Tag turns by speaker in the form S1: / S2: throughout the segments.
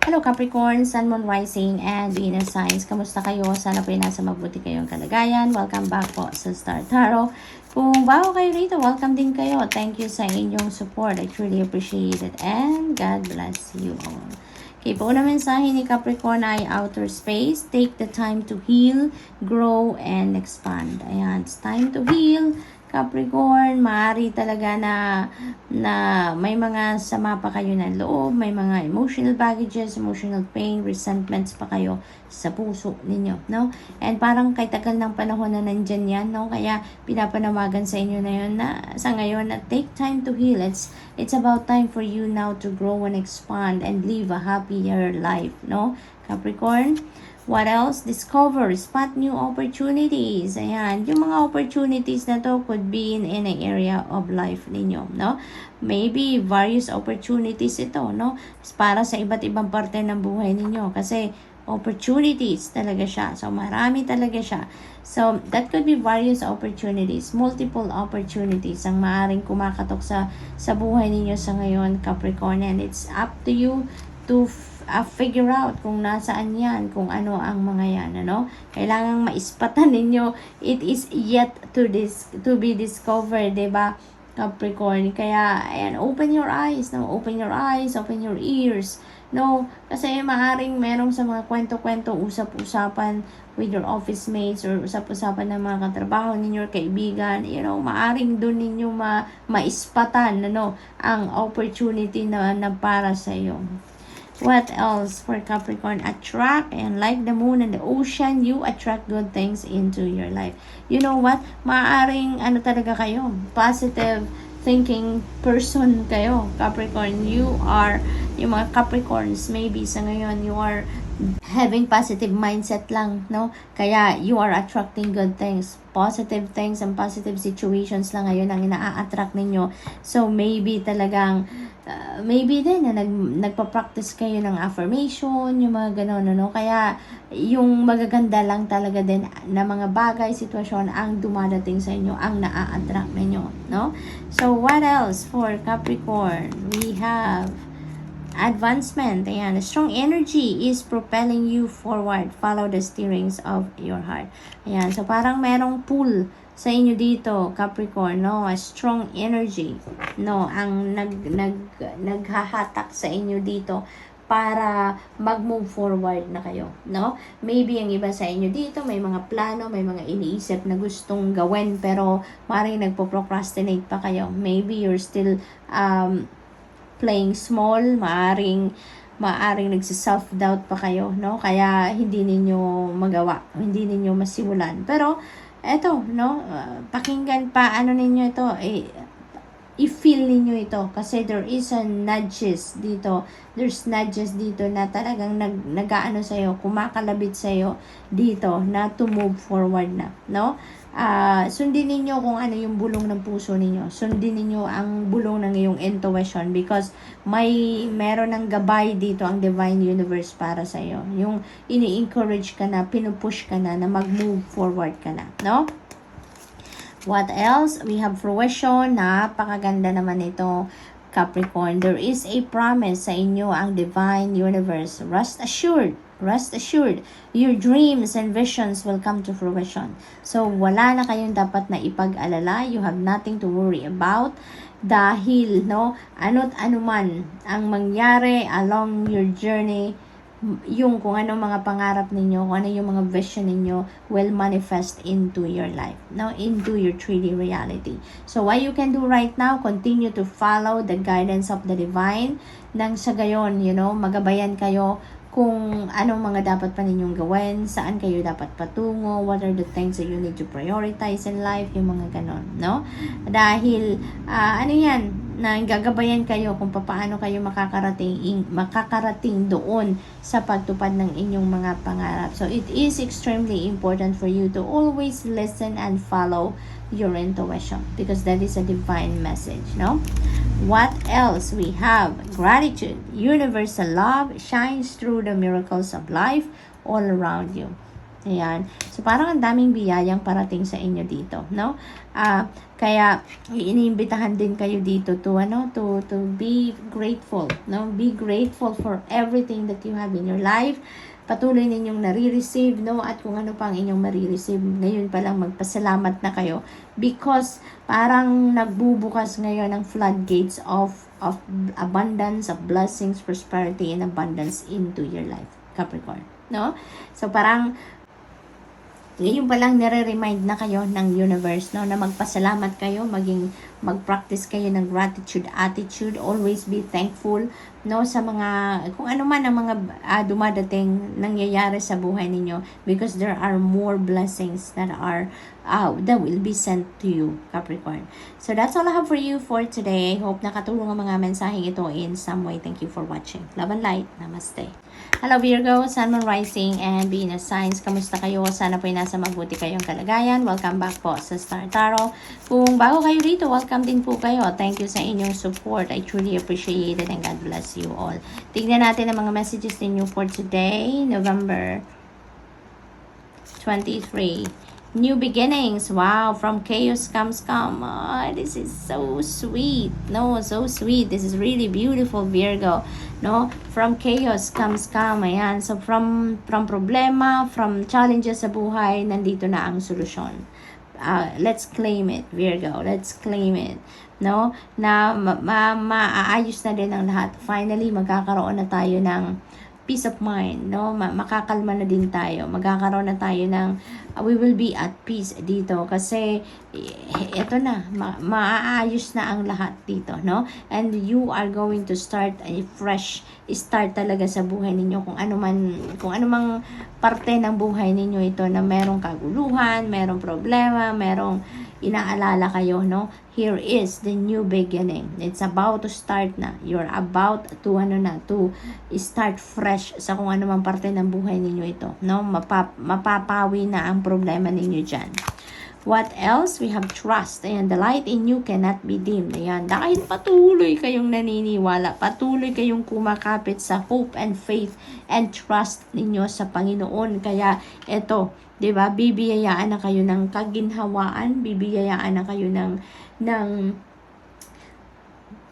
S1: Hello Capricorn, Sun, Moon, Rising, and Venus signs. Kamusta kayo? Sana po nasa mabuti kayong kalagayan. Welcome back po sa Star Tarot. Kung bago kayo rito, welcome din kayo. Thank you sa inyong support. I truly appreciate it. And God bless you all. Okay, po na mensahe ni Capricorn ay outer space. Take the time to heal, grow, and expand. Ayan, it's time to heal. Capricorn, maaari talaga na may mga sama pa kayo ng loob, may mga emotional baggages, emotional pain, resentments pa kayo sa puso ninyo, no? And parang kay tagal ng panahon na nandyan yan, no? Kaya pinapanawagan sa inyo na yun na sa ngayon na take time to heal. It's about time for you now to grow and expand and live a happier life, no? Capricorn, what else? Discover, spot new opportunities. Ayan, yung mga opportunities na to could be in any area of life ninyo, no? Maybe various opportunities ito, no? Para sa iba't ibang parte ng buhay ninyo. Kasi opportunities talaga siya. So, marami talaga siya. So, that could be various opportunities, multiple opportunities ang maaaring kumakatok sa buhay ninyo sa ngayon, Capricorn. And it's up to you to figure out kung nasaan yan, kung ano ang mga yan, ano? Kailangang maispatan ninyo. It is yet to be discovered, diba, Capricorn? Kaya, ayan, open your eyes, no? Open your eyes, open your ears, no? Kasi maaring merong sa mga kwento-kwento, usap-usapan with your office mates or usap-usapan ng mga katrabaho ninyo, kaibigan, you know, maaring doon ninyo maispatan, ano, ang opportunity na para sa iyo. What else for Capricorn? Attract, and like the moon and the ocean, you attract good things into your life. You know what? Maaring ano talaga kayo, positive thinking person kayo, Capricorn. You are, yung mga Capricorns, maybe sa ngayon, you are having positive mindset lang, no? Kaya you are attracting good things, positive things and positive situations lang ngayon ang ina-attract ninyo. So maybe talagang maybe din na nagpa-practice kayo ng affirmation, yung mga gano'n, no? Kaya yung magaganda lang talaga din na mga bagay, sitwasyon ang dumadating sa inyo, ang na-attract ninyo, no? So what else for Capricorn? We have advancement. Ayan, strong energy is propelling you forward. Follow the steerings of your heart. Ayan, so parang merong pull sa inyo dito, Capricorn, no? A strong energy, no? Ang naghahatak sa inyo dito para mag-move forward na kayo, no? Maybe ang iba sa inyo dito may mga plano, may mga iniisip na gustong gawin pero maaaring nagpo-procrastinate pa kayo. Maybe you're still playing small, maaring nagsi-self-doubt pa kayo, no? Kaya hindi ninyo magawa, hindi ninyo masimulan. Pero eto, no? Pakinggan pa ano ninyo ito, i-feel ninyo ito kasi there is a nudges dito. There's nudges dito na talagang nag-aano sa iyo, kumakalabit sa iyo dito na to move forward na, no? Sundin ninyo kung ano yung bulong ng puso ninyo. Sundin ninyo ang bulong ng iyong intuition because meron ng gabay dito ang divine universe para sa iyo. Yung ini-encourage ka na, pinupush ka na mag-move forward ka na, no? What else? We have fruition. Napakaganda naman ito, Capricorn. There is a promise sa inyo ang divine universe. Rest assured, your dreams and visions will come to fruition. So, wala na kayong dapat na ipag-alala. You have nothing to worry about. Dahil, no, ano't anuman ang mangyari along your journey, yung kung ano mga pangarap ninyo, kung ano yung mga vision ninyo will manifest into your life, no? Into your 3D reality. So what you can do right now, continue to follow the guidance of the divine. Nang sa gayon, you know, magabayan kayo kung anong mga dapat pa ninyong gawin, saan kayo dapat patungo, what are the things that you need to prioritize in life, yung mga ganon, no? Dahil, ano yan, gagabayan kayo kung paano kayo makakarating doon sa pagtupad ng inyong mga pangarap. So, it is extremely important for you to always listen and follow your intuition because that is a divine message, no? What else? We have gratitude. Universal love shines through the miracles of life all around you. Ayan. So, parang ang daming biyayang parating sa inyo dito, no? Kaya, iniimbitahan din kayo dito to, to be grateful, no? Be grateful for everything that you have in your life. Patuloy ninyong nare-receive, no? At kung ano pang inyong marireceive, ngayon pa lang magpasalamat na kayo. Because, parang nagbubukas ngayon ang floodgates of abundance, of blessings, prosperity, and abundance into your life, Capricorn, no? So, parang, ngayon pa lang nire-remind na kayo ng universe, no, na magpasalamat kayo, mag-practice kayo ng gratitude attitude, always be thankful, no, sa mga, kung ano man ang mga dumadating, nangyayari sa buhay ninyo, because there are more blessings that will be sent to you, Capricorn. So that's all I have for you for today. I hope nakatulong ang mga mensaheng ito in some way. Thank you for watching. Love and light. Namaste. Hello Virgo, Sun, Moon, Rising, and Venus signs. Kamusta kayo? Sana po nasa mabuti kayong kalagayan. Welcome back po sa Star Tarot. Kung bago kayo dito, welcome din po kayo. Thank you sa inyong support. I truly appreciate it and God bless you all. Tignan natin ang mga messages ninyo for today, November 23. New beginnings. Wow, from chaos comes calm. Oh, this is so sweet. No, so sweet. This is really beautiful, Virgo. No, from chaos comes calm. Ayan. So from problema, from challenges sa buhay, nandito na ang solusyon. Let's claim it, Virgo. Let's claim it. No, na maaayos na din ang lahat. Finally, magkakaroon na tayo ng peace of mind, no? Makakalma na din tayo. Magkakaroon na tayo ng we will be at peace dito kasi ito na, maaayos na ang lahat dito, no? And you are going to start a fresh start talaga sa buhay ninyo, kung ano mang parte ng buhay ninyo ito na merong kaguluhan, merong problema, merong inaalala kayo, no? Here is the new beginning. It's about to start na. You're about to start fresh sa kung ano mang parte ng buhay ninyo ito, no? Mapapawi na ang problema ninyo dyan. What else? We have trust. Ayan, the light in you cannot be dimmed. Ayan, dahil patuloy kayong naniniwala, patuloy kayong kumakapit sa hope and faith and trust ninyo sa Panginoon. Kaya, eto, 'di ba? Bibiyayaan na kayo ng kaginhawaan, bibiyayaan na kayo ng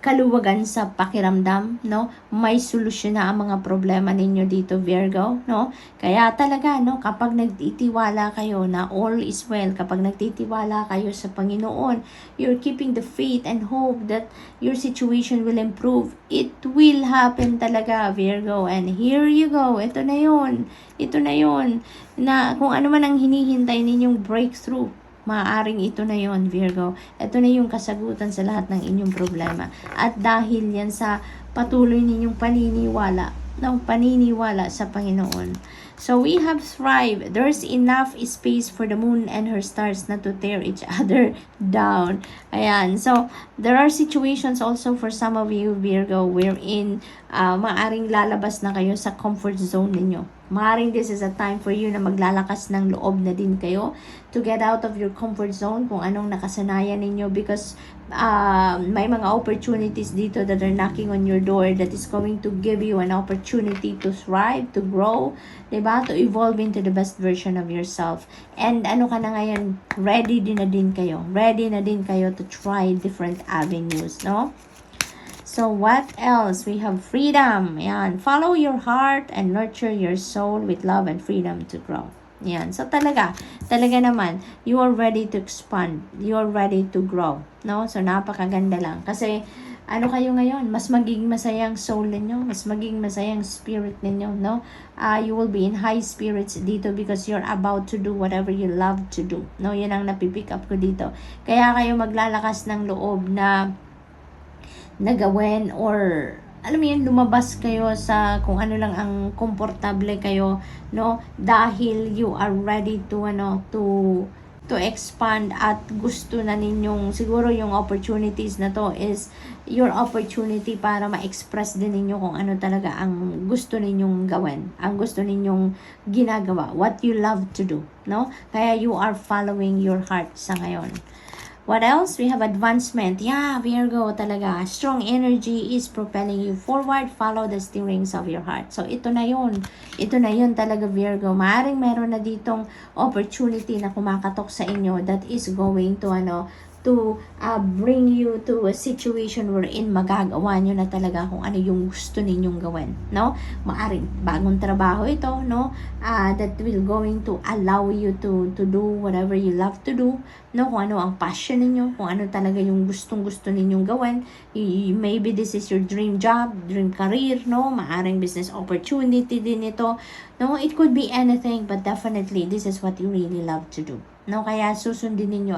S1: kaluwagan sa pakiramdam, no? May solusyon na ang mga problema ninyo dito, Virgo, no? Kaya talaga, no, kapag nagtitiwala kayo na all is well, kapag nagtitiwala kayo sa Panginoon, you're keeping the faith and hope that your situation will improve. It will happen talaga, Virgo. And here you go. Ito na yun. Ito na yun. Na kung ano man ang hinihintay ninyong breakthrough, maaaring ito na yon, Virgo. Ito na yung kasagutan sa lahat ng inyong problema. At dahil yan sa patuloy ninyong paniniwala sa Panginoon. So we have thrived. There's enough space for the moon and her stars not to tear each other down. Ayan. So there are situations also for some of you, Virgo, wherein maaring lalabas na kayo sa comfort zone ninyo. Maaring this is a time for you na maglalakas ng loob na din kayo to get out of your comfort zone, kung anong nakasanayan ninyo, because may mga opportunities dito that are knocking on your door that is going to give you an opportunity to thrive, to grow, diba? To evolve into the best version of yourself. And ano ka na ngayon, ready na din kayo to try different avenues, no? So what else? We have freedom. Yan. Follow your heart and nurture your soul with love and freedom to grow. Yan. So talaga naman, you are ready to expand. You are ready to grow. No? So napakaganda lang. Kasi ano kayo ngayon? Mas magiging masayang soul ninyo. Mas magiging masayang spirit ninyo. No? You will be in high spirits dito because you're about to do whatever you love to do. No? Yan ang napipick up ko dito. Kaya kayo maglalakas ng loob na gawin, or alam mo yan, lumabas kayo sa kung ano lang ang komportable kayo, no? Dahil you are ready to to expand at gusto na ninyong, siguro yung opportunities na to is your opportunity para ma-express din ninyo kung ano talaga ang gusto ninyong gawin, ang gusto ninyong ginagawa, what you love to do, no? Kaya you are following your heart sa ngayon. What else? We have advancement. Yeah, Virgo talaga. Strong energy is propelling you forward. Follow the steerings of your heart. So, ito na yun. Ito na yun talaga, Virgo. Maaring meron na ditong opportunity na kumakatok sa inyo that is going to, bring you to a situation wherein magagawa nyo na talaga kung ano yung gusto ninyong gawin, no? Maaring bagong trabaho ito, no? That will going to allow you to do whatever you love to do, no? Kung ano ang passion ninyo, kung ano talaga yung gustong-gusto ninyong gawin. Maybe this is your dream job, dream career, no? Maaring business opportunity din ito, no? It could be anything, but definitely this is what you really love to do, no? Kaya susundin ninyo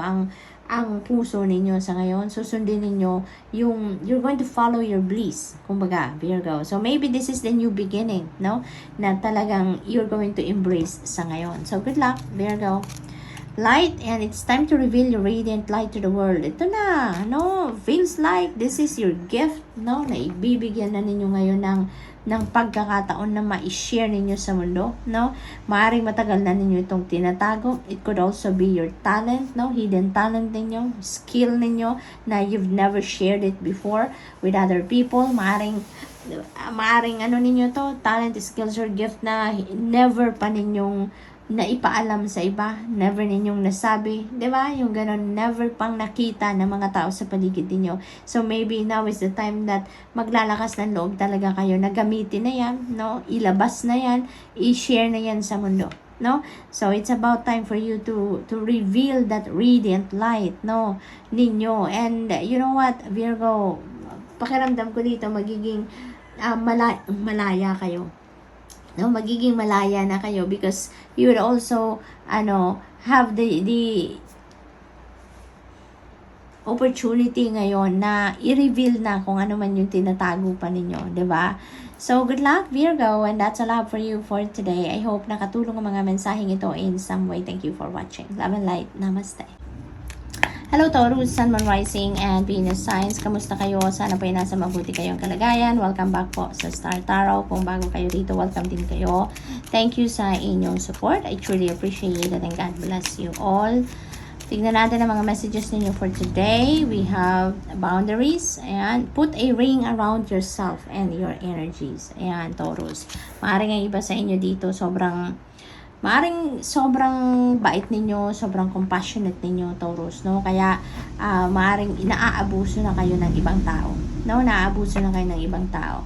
S1: ang puso ninyo sa ngayon. Susundin ninyo you're going to follow your bliss, kumbaga, Virgo. So maybe this is the new beginning, no? Na talagang you're going to embrace sa ngayon. So good luck, Virgo. Light, and it's time to reveal your radiant light to the world. Ito na, no? Feels like this is your gift, no? Na ibibigyan na ninyo ngayon ng pagkakataon na ma-share ninyo sa mundo, no? Maaring matagal na ninyo itong tinatago. It could also be your talent, no? Hidden talent ninyo, skill ninyo na you've never shared it before with other people. Maaring ninyo to, talent, skills, or gift na never pa ninyong na ipaalam sa iba, never ninyong nasabi, di ba? Yung ganon, never pang nakita ng mga tao sa paligid niyo. So maybe now is the time that maglalakas ng loob talaga kayo na gamitin na yan, no? Ilabas na yan, i-share na yan sa mundo, no? So it's about time for you to reveal that radiant light, no? Ninyo. And you know what, Virgo, pakiramdam ko dito magiging malaya kayo. No, magiging malaya na kayo because you would also have the opportunity ngayon na i-reveal na kung ano man yung tinatago pa ninyo, 'di ba? So good luck, Virgo, and that's all I have for you for today. I hope nakatulong ang mga mensaheng ito in some way. Thank you for watching. Love and light. Namaste. Hello Taurus, Sun, Moon, Rising, and Venus signs. Kamusta kayo? Sana po ay nasa mabuti kayong kalagayan. Welcome back po sa Star Tarot. Kung bago kayo dito, welcome din kayo. Thank you sa inyong support. I truly appreciate it and God bless you all. Tignan natin ang mga messages ninyo for today. We have boundaries. Ayan. Put a ring around yourself and your energies. Ayan, Taurus. Maaaring ang iba sa inyo dito Maaring sobrang bait ninyo, sobrang compassionate ninyo, Taurus, no? Kaya maaring inaabuso na kayo ng ibang tao, no? Naaabuso na kayo ng ibang tao.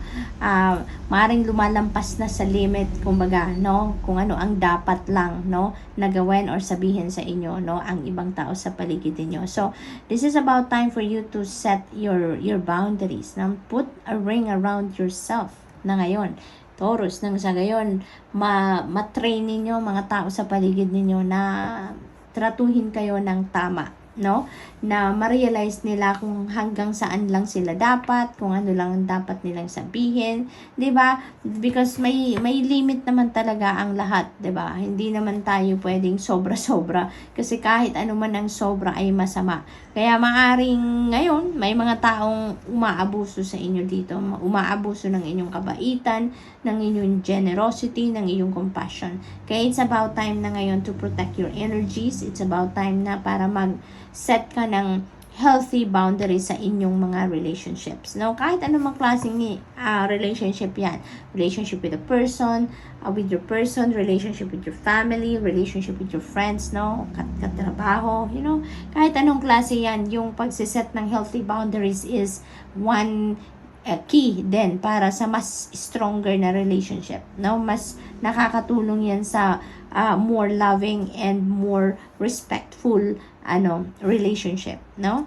S1: Maaring lumalampas na sa limit, kumbaga, no? Kung ano ang dapat lang, no? Nagawin or sabihin sa inyo, no? Ang ibang tao sa paligid niyo. So, this is about time for you to set your boundaries. No? Put a ring around yourself na ngayon. Taurus, nang sa gayon, ma-train ninyo mga tao sa paligid ninyo na tratuhin kayo ng tama, no? Na ma-realize nila kung hanggang saan lang sila dapat, kung ano lang ang dapat nilang sabihin, 'di ba? Because may limit naman talaga ang lahat, 'di ba? Hindi naman tayo pwedeng sobra-sobra kasi kahit ano man ang sobra ay masama. Kaya maaring ngayon may mga taong umaabuso sa inyo dito, umaabuso ng inyong kabaitan, ng inyong generosity, ng iyong compassion. Kaya it's about time na ngayon to protect your energies. It's about time na para mag-set ka ng healthy boundaries sa inyong mga relationships. No? Kahit anumang klaseng relationship yan. Relationship with a person, relationship with your family, relationship with your friends, no? Katrabaho, kahit anong klase yan, yung pagsiset ng healthy boundaries is one key din para sa mas stronger na relationship, no? Mas nakakatulong yan sa more loving and more respectful relationship, no?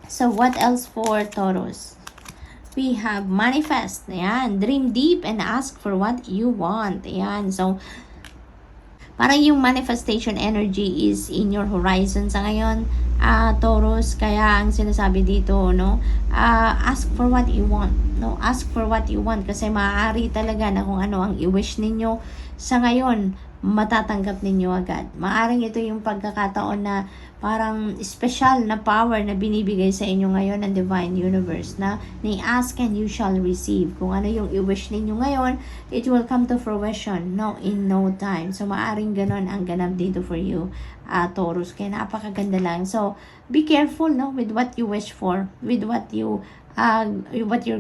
S1: So what else for Taurus? We have manifest. Ayan, dream deep and ask for what you want. Ayan, so parang yung manifestation energy is in your horizon sa ngayon, Taurus. Kaya ang sinasabi dito, no, ask for what you want, no, ask for what you want kasi maaari talaga na kung ano ang i-wish ninyo sa ngayon, matatanggap ninyo agad. Maaring ito yung pagkakataon na parang special na power na binibigay sa inyo ngayon ng Divine Universe na ni-ask and you shall receive. Kung ano yung i-wish ninyo ngayon, it will come to fruition in no time. So, maaring ganon ang ganap dito for you, Taurus. Kaya napakaganda lang. So, be careful with what you wish for, with what you're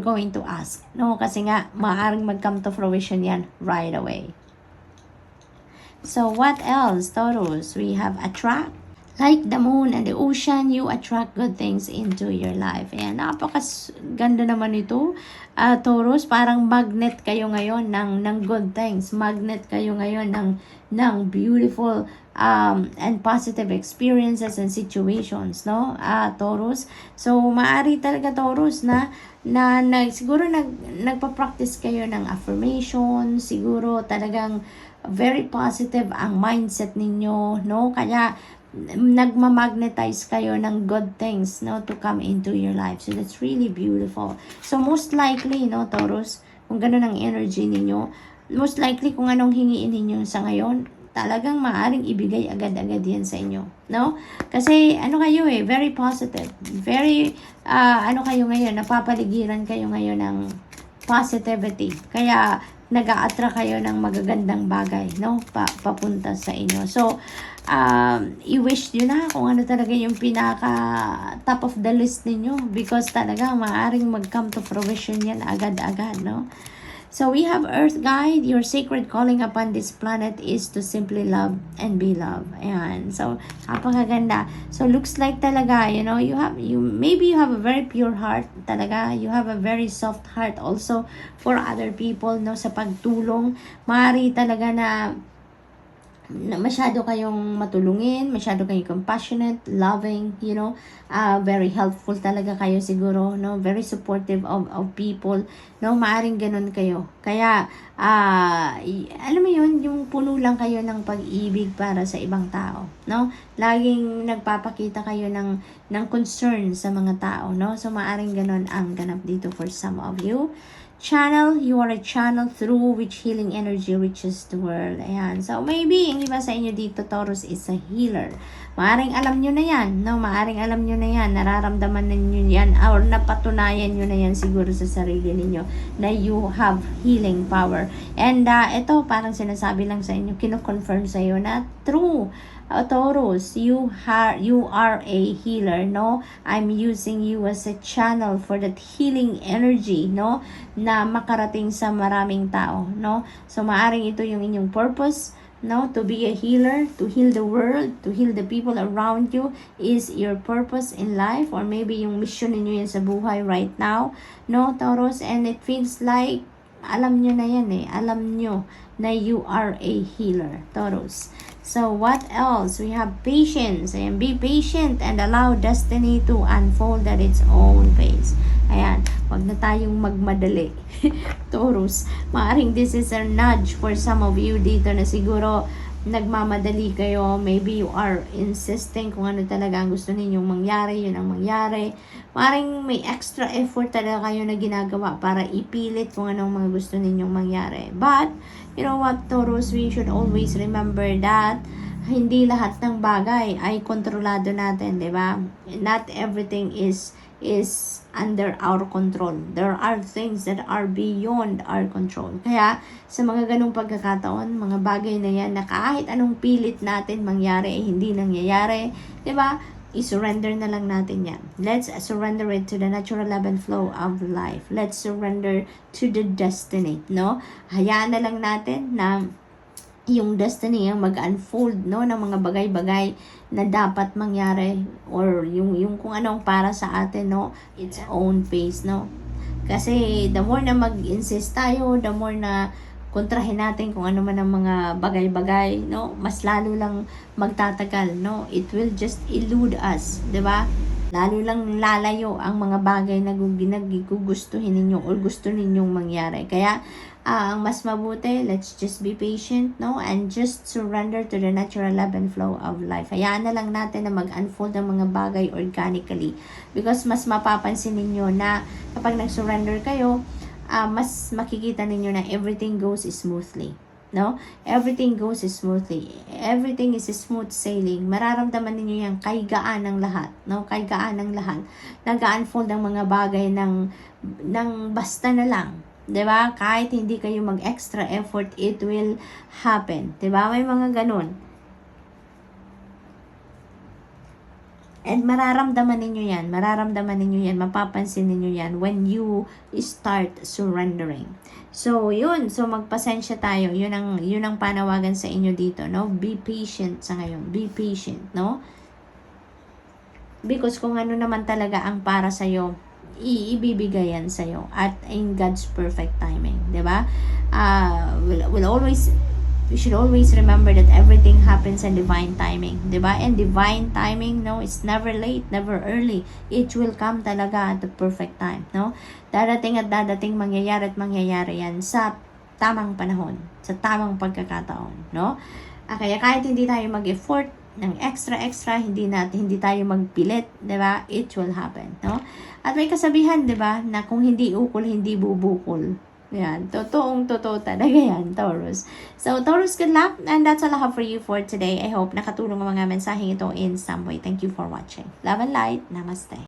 S1: going to ask. Kasi nga, maaring mag-come to fruition yan right away. So, what else, Taurus? We have attract. Like the moon and the ocean, you attract good things into your life. Ayan, napakaganda naman ito. Taurus, parang magnet kayo ngayon ng good things. Magnet kayo ngayon ng beautiful and positive experiences and situations, Taurus. So, maaari talaga, Taurus, na siguro nagpa-practice kayo ng affirmation, siguro talagang very positive ang mindset ninyo, Kaya nagmamagnetize kayo ng good things to come into your life. So that's really beautiful. So most likely, Taurus, kung ganun ang energy ninyo, most likely kung anong hingiin ninyo sa ngayon, talagang maaring ibigay agad-agad yan sa inyo, Kasi kayo very positive, very kayo ngayon, napapaligiran kayo ngayon ng positivity. Kaya nag-a-attract kayo ng magagandang bagay, papunta sa inyo. So, i-wish nyo na kung ano talaga yung pinaka top of the list ninyo because talaga maaring mag-come to fruition yan agad-agad, So, we have Earth Guide. Your sacred calling upon this planet is to simply love and be loved. Ayan. So, napakaganda. So, looks like talaga, maybe you have a very pure heart. Talaga, you have a very soft heart also for other people, sa pagtulong. Maaari talaga na masyado kayong matulungin, masyado kayong compassionate, loving, very helpful talaga kayo siguro, very supportive of people, maaring ganun kayo. Kaya, alam mo yun, yung puno lang kayo ng pag-ibig para sa ibang tao, Laging nagpapakita kayo ng concern sa mga tao, So, maaring ganun ang ganap dito for some of you. Channel, you are a channel through which healing energy reaches the world. Ayan. So, maybe, ang iba sa inyo dito, Taurus, is a healer. Maaring alam nyo na yan, Maaring alam nyo na yan, nararamdaman ninyo yan, or napatunayan nyo na yan siguro sa sarili ninyo, na you have healing power. And, ito, parang sinasabi lang sa inyo, kino-confirm sa iyo na true. Taurus, you are a healer, I'm using you as a channel for that healing energy, na makarating sa maraming tao, So, maaring ito yung inyong purpose, to be a healer, to heal the world, to heal the people around you is your purpose in life, or maybe yung mission ninyo yan sa buhay right now, Taurus, and it feels like alam nyo na yan alam nyo na you are a healer, Taurus. So, what else? We have patience. Ayan, be patient and allow destiny to unfold at its own pace. Ayan, wag na tayong magmadali. Taurus, maaring this is a nudge for some of you dito na siguro nagmamadali kayo. Maybe you are insisting kung ano talaga ang gusto ninyong mangyari, yun ang mangyari. Maaring may extra effort talaga kayo na ginagawa para ipilit kung anong mga gusto ninyong mangyari. But, you know what, Taurus, we should always remember that hindi lahat ng bagay ay kontrolado natin, di ba? Not everything is under our control. There are things that are beyond our control. Kaya, sa mga ganong pagkakataon, mga bagay na yan na kahit anong pilit natin mangyari ay hindi nangyayari, di ba? I-surrender na lang natin yan. Let's surrender it to the natural ebb and flow of life. Let's surrender to the destiny, Hayaan na lang natin na yung destiny ang mag-unfold, ng mga bagay-bagay na dapat mangyari, or yung kung anong para sa atin, its own pace, Kasi the more na mag-insist tayo, the more na kontrahin natin kung ano man ang mga bagay-bagay, mas lalo lang magtatagal, It will just elude us, 'di ba? Lalo lang lalayo ang mga bagay na gugustuhin ninyo or gusto ninyong mangyari. Kaya, ang mas mabuti, let's just be patient, and just surrender to the natural ebb and flow of life. Hayaan na lang natin na mag-unfold ang mga bagay organically. Because mas mapapansin ninyo na kapag nag-surrender kayo, mas makikita ninyo na everything goes smoothly. no? Everything goes smoothly. Everything is smooth sailing. Mararamdaman ninyo yung kaigaan ng lahat, no? Kaigaan ng lahat. Nag-unfold ang mga bagay ng basta na lang. 'Di ba? Kahit hindi kayo mag-extra effort, it will happen. 'Di ba? May mga ganun. And mararamdaman ninyo yan, mapapansin ninyo yan when you start surrendering. So, yun. So, magpasensya tayo. Yun ang panawagan sa inyo dito, no? Be patient sa ngayon. Be patient, no? Because kung ano naman talaga ang para sa'yo, ibibigay yan sa'yo at in God's perfect timing, di ba? We should always remember that everything happens in divine timing, di ba? And divine timing, no, it's never late, never early. It will come talaga at the perfect time, no? Dadating at dadating, mangyayari yan sa tamang panahon, sa tamang pagkakataon, no? Kaya kahit hindi tayo mag-effort ng extra, hindi tayo magpilit, di ba? It will happen, no? At may kasabihan, di ba, na kung hindi ukol, hindi bubukol. Yan, totoo talaga yan, Taurus. So, Taurus, good luck. And that's all I have for you for today. I hope nakatulong ang mga mensaheng ito in some way. Thank you for watching. Love and light. Namaste.